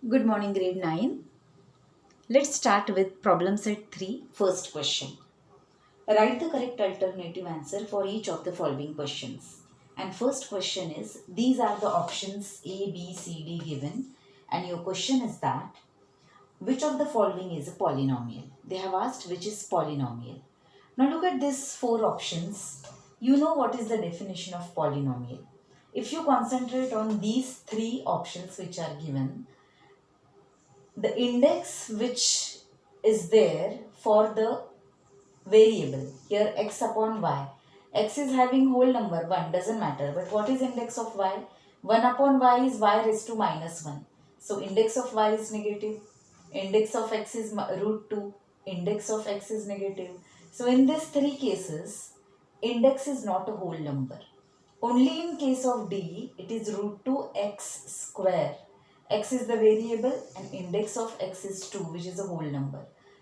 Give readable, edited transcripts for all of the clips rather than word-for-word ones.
Good morning, grade 9. Let's start with problem set 3, first question. Write the correct alternative answer for each of the following questions. And first question is, these are the options A, B, C, D given. And your question is that, which of the following is a polynomial? They have asked which is polynomial. Now look at these four options. You know what is the definition of polynomial. If you concentrate on these three options which are given, the index which is there for the variable, here x upon y, x is having whole number 1, doesn't matter, but what is index of y? 1 upon y is y raised to minus 1, so index of y is negative, index of x is root 2, index of x is negative. So in these three cases, index is not a whole number. Only in case of D, it is root 2 x square. X is the variable and index of x is 2, which is a whole number.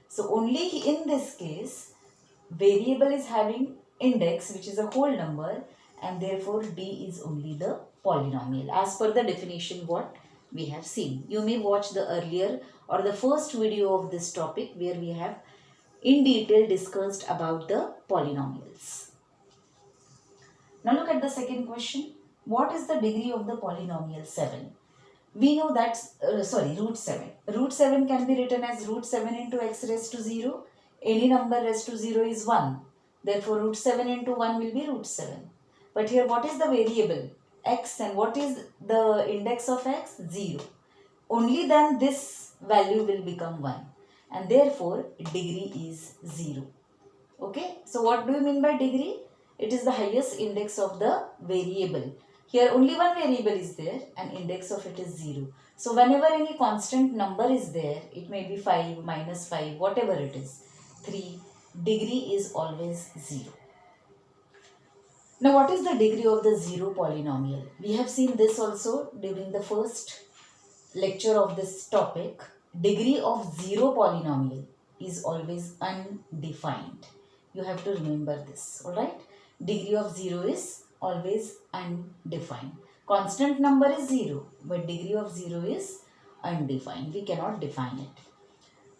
So only in this case, variable is having index which is a whole number, and therefore D is only the polynomial as per the definition what we have seen. You may watch the earlier or the first video of this topic where we have in detail discussed about the polynomials. Now look at the second question. What is the degree of the polynomial 7? We know that, root 7. Root 7 can be written as root 7 into x raised to 0. Any number raised to 0 is 1. Therefore, root 7 into 1 will be root 7. But here what is the variable? X, and what is the index of x? 0. Only then this value will become 1. And therefore, degree is 0. Okay. So what do you mean by degree? It is the highest index of the variable. Here only one variable is there and index of it is 0. So whenever any constant number is there, it may be 5, minus 5, whatever it is, 3, degree is always 0. Now what is the degree of the 0 polynomial? We have seen this also during the first lecture of this topic. Degree of 0 polynomial is always undefined. You have to remember this, alright? Degree of 0 is always undefined. Constant number is 0, but degree of 0 is undefined. We cannot define it.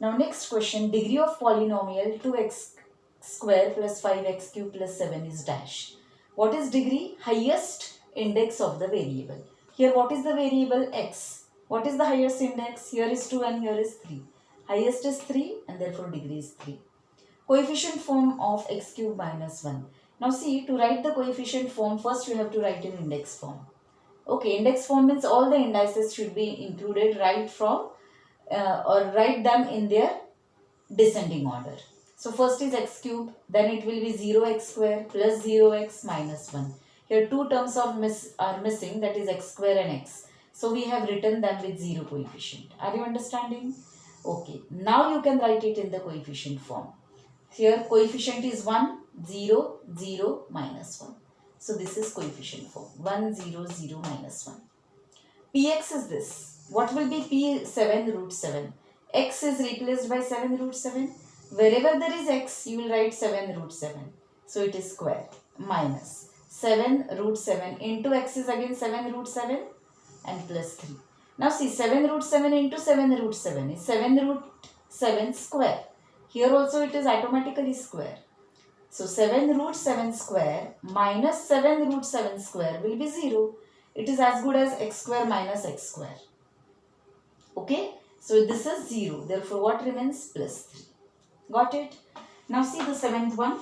Now next question, degree of polynomial 2x square plus 5x cube plus 7 is dash. What is degree? Highest index of the variable. Here what is the variable? X. What is the highest index? Here is 2 and here is 3. Highest is 3 and therefore degree is 3. Coefficient form of x cube minus 1. Now see, to write the coefficient form, first you have to write in index form. Okay, index form means all the indices should be included right from or write them in their descending order. So first is x cube, then it will be 0x square plus 0x minus 1. Here two terms are missing, that is x square and x. So we have written them with 0 coefficient. Are you understanding? Okay, now you can write it in the coefficient form. Here coefficient is 1, 0, 0, minus 1. So this is coefficient form. 1, 0, 0, minus 1. Px is this. What will be p? 7 root 7. X is replaced by 7 root 7. Wherever there is x, you will write 7 root 7. So it is square. Minus 7 root 7 into x is again 7 root 7 and plus 3. Now see, 7 root 7 into 7 root 7 is 7 root 7 square. Here also it is automatically square. So 7 root 7 square minus 7 root 7 square will be 0. It is as good as x square minus x square. Okay. So this is 0. Therefore what remains? Plus 3. Got it? Now see the seventh one.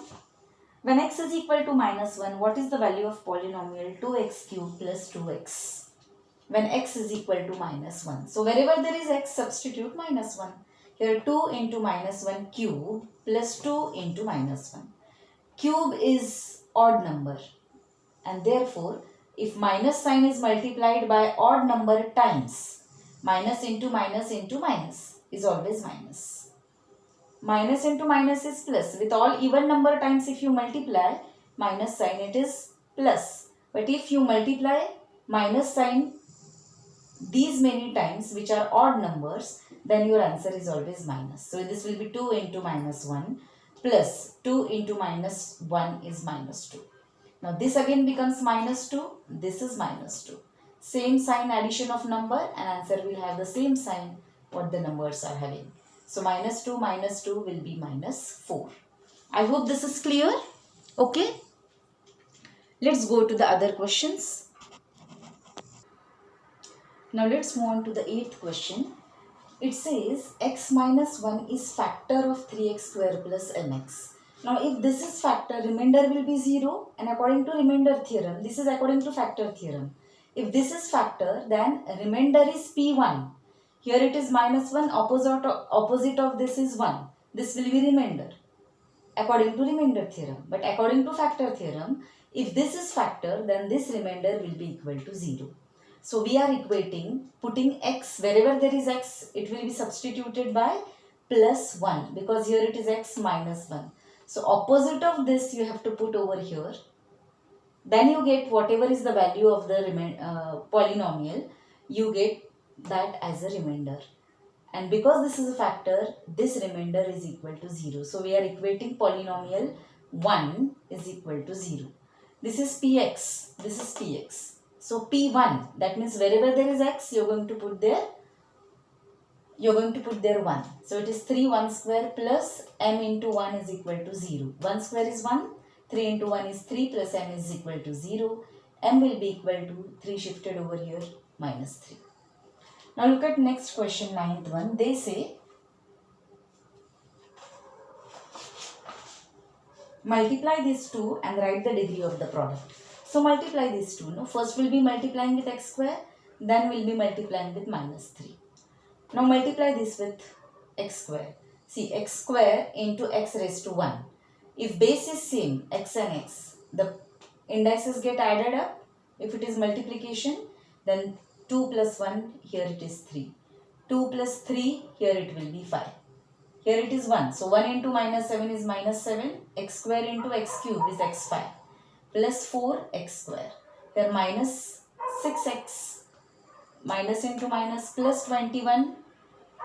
When x is equal to minus 1, what is the value of polynomial 2x cube plus 2x? When x is equal to minus 1. So wherever there is x, substitute minus 1. Here 2 into minus 1 cube plus 2 into minus 1. Cube is odd number, and therefore if minus sign is multiplied by odd number times, minus into minus into minus is always minus. Minus into minus is plus. With all even number times if you multiply minus sign, it is plus. But if you multiply minus sign these many times which are odd numbers, then your answer is always minus. So this will be 2 into minus 1 plus 2 into minus 1 is minus 2. Now this again becomes minus 2, this is minus 2. same sign addition of number, and answer will have the same sign what the numbers are having. So minus 2 will be minus 4. I hope this is clear. Okay. Let's go to the other questions. Now let's move on to the 8th question. It says x minus 1 is factor of 3x square plus mx. Now if this is factor, remainder will be 0, and according to remainder theorem, this is according to factor theorem. If this is factor, then remainder is p1. Here it is minus 1, opposite of this is 1. This will be remainder according to remainder theorem. But according to factor theorem, if this is factor, then this remainder will be equal to 0. So we are equating, putting x, wherever there is x, it will be substituted by plus 1, because here it is x minus 1. So opposite of this you have to put over here. Then you get whatever is the value of the polynomial, you get that as a remainder. And because this is a factor, this remainder is equal to 0. So we are equating polynomial 1 is equal to 0. This is px, this is px. So p1, that means wherever there is x, you're going to put there 1. So it is 3 1 square plus m into 1 is equal to 0. 1 square is 1, 3 into 1 is 3 plus m is equal to 0. M will be equal to 3 shifted over here minus 3. Now look at next question, 9th one. They say multiply these two and write the degree of the product. So multiply these two. No? First we'll be multiplying with x square, then we'll be multiplying with minus 3. Now multiply this with x square. See, x square into x raised to 1. If base is same, x and x, the indices get added up. If it is multiplication, then 2 plus 1, here it is 3. 2 plus 3, here it will be 5. Here it is 1. So 1 into minus 7 is minus 7. X square into x cube is x5. Plus 4 x square. Here minus 6x. Minus into minus plus 21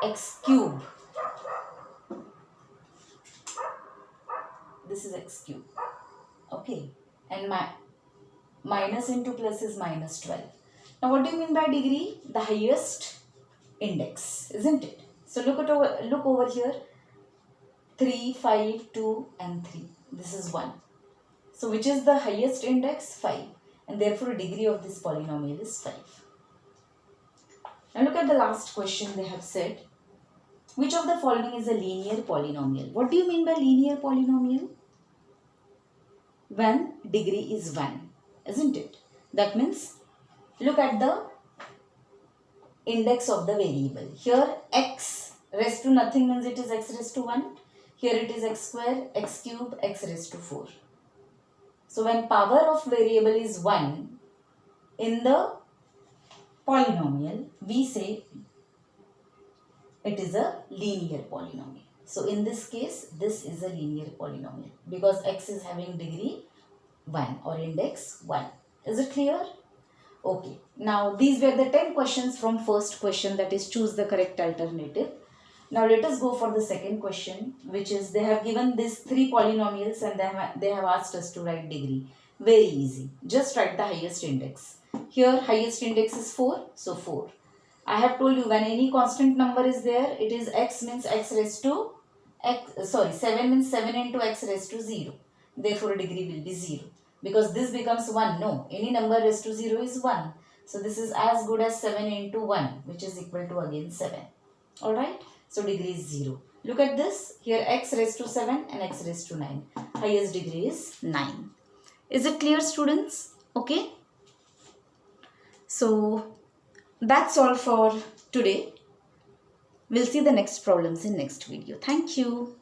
x cube. This is x cube. Okay. And minus into plus is minus 12. Now what do you mean by degree? The highest index, isn't it? So look over here. 3, 5, 2 and 3. This is 1. So which is the highest index? 5. And therefore degree of this polynomial is 5. Now look at the last question. They have said, which of the following is a linear polynomial? What do you mean by linear polynomial? When degree is 1, isn't it? That means look at the index of the variable. Here x raised to nothing means it is x raised to 1. Here it is x square, x cube, x raised to 4. So when power of variable is 1 in the polynomial, we say it is a linear polynomial. So in this case, this is a linear polynomial because x is having degree 1 or index 1. Is it clear? Okay. Now these were the 10 questions from first question, that is choose the correct alternative. Now let us go for the second question, which is they have given these 3 polynomials and they have asked us to write degree. Very easy. Just write the highest index. Here highest index is 4, so 4. I have told you when any constant number is there, it is x means x raised to 7 means 7 into x raised to 0. Therefore degree will be 0. Because this becomes 1. No, any number raised to 0 is 1. So this is as good as 7 into 1, which is equal to again 7. Alright. So degree is 0. Look at this. Here x raised to 7 and x raised to 9. Highest degree is 9. Is it clear, students? Okay. So that's all for today. We'll see the next problems in next video. Thank you.